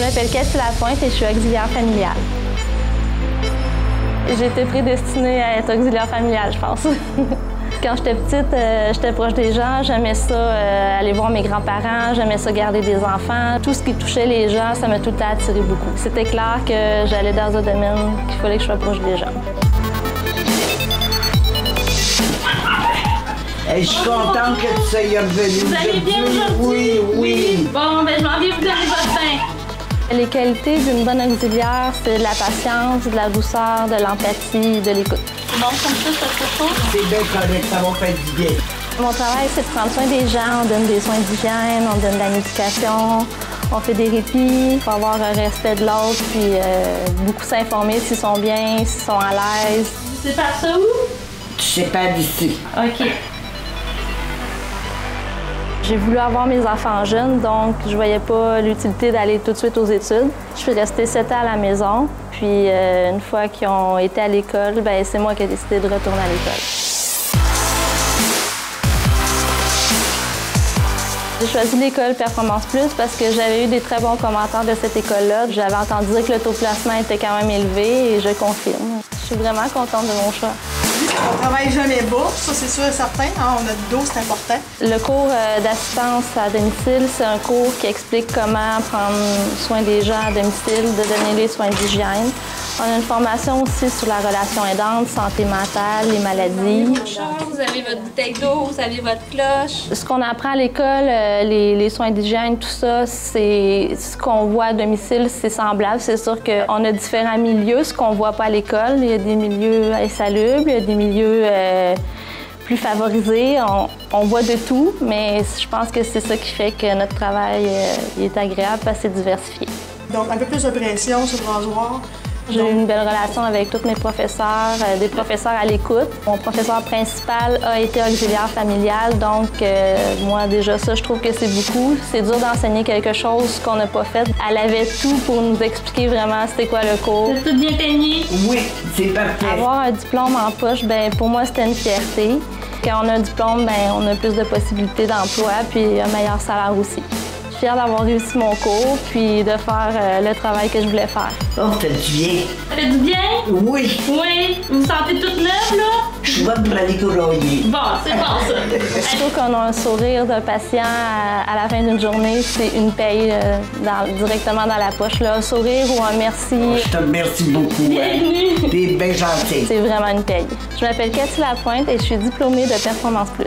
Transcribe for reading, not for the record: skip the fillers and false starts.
Je m'appelle Cathy Lapointe et je suis auxiliaire familiale. J'ai été prédestinée à être auxiliaire familiale, je pense. Quand j'étais petite, j'étais proche des gens, j'aimais ça aller voir mes grands-parents, j'aimais ça garder des enfants. Tout ce qui touchait les gens, ça m'a tout le temps attiré beaucoup. C'était clair que j'allais dans un domaine qu'il fallait que je sois proche des gens. Hey, je suis contente que tu sois revenue. Vous allez bien aujourd'hui? Oui. Bon, ben je m'en viens vous donner votre pain. Les qualités d'une bonne auxiliaire, c'est de la patience, de la douceur, de l'empathie, de l'écoute. C'est bon comme ça se trouve? C'est bien correct, ça va faire du bien. Mon travail, c'est de prendre soin des gens. On donne des soins d'hygiène, on donne de la médication, on fait des répits. Il faut avoir un respect de l'autre, puis beaucoup s'informer s'ils sont bien, s'ils sont à l'aise. Tu sais faire ça où? Tu sais pas d'ici. OK. J'ai voulu avoir mes enfants jeunes, donc je voyais pas l'utilité d'aller tout de suite aux études. Je suis restée 7 ans à la maison, puis une fois qu'ils ont été à l'école, ben c'est moi qui ai décidé de retourner à l'école. J'ai choisi l'école Performance Plus parce que j'avais eu des très bons commentaires de cette école-là. J'avais entendu dire que le taux de placement était quand même élevé et je confirme. Je suis vraiment contente de mon choix. On travaille jamais bas, ça c'est sûr et certain. On a de dos, c'est important. Le cours d'assistance à domicile, c'est un cours qui explique comment prendre soin des gens à domicile, de donner les soins d'hygiène. On a une formation aussi sur la relation aidante, santé mentale, les maladies. Vous avez votre bouteille d'eau, vous avez votre cloche. Ce qu'on apprend à l'école, les soins d'hygiène, tout ça, c'est ce qu'on voit à domicile, c'est semblable. C'est sûr qu'on a différents milieux, ce qu'on voit pas à l'école. Il y a des milieux insalubres, il y a des milieux plus favorisés. On voit de tout, mais je pense que c'est ça qui fait que notre travail est agréable parce que c'est diversifié. Donc, un peu plus de pression sur le rasoir. J'ai eu une belle relation avec tous mes professeurs, des professeurs à l'écoute. Mon professeur principal a été auxiliaire familial, donc moi déjà ça, je trouve que c'est beaucoup. C'est dur d'enseigner quelque chose qu'on n'a pas fait. Elle avait tout pour nous expliquer vraiment c'était quoi le cours. C'est tout bien peigné? Oui, c'est parfait. Avoir un diplôme en poche, ben pour moi c'était une fierté. Quand on a un diplôme, ben on a plus de possibilités d'emploi puis un meilleur salaire aussi. Je suis fière d'avoir réussi mon cours puis de faire le travail que je voulais faire. Oh, ça fait du bien. Ça fait du bien? Oui. Oui. Vous vous sentez toute neuve, là? Je suis bonne pour aller courroyer. Bon, c'est bon, ça. Je trouve qu'on a un sourire d'un patient à la fin d'une journée, c'est une paye directement dans la poche. Là. Un sourire ou un merci. Je te remercie beaucoup. Bienvenue. T'es bien gentille. C'est vraiment une paye. Je m'appelle Cathy Lapointe et je suis diplômée de Performance Plus.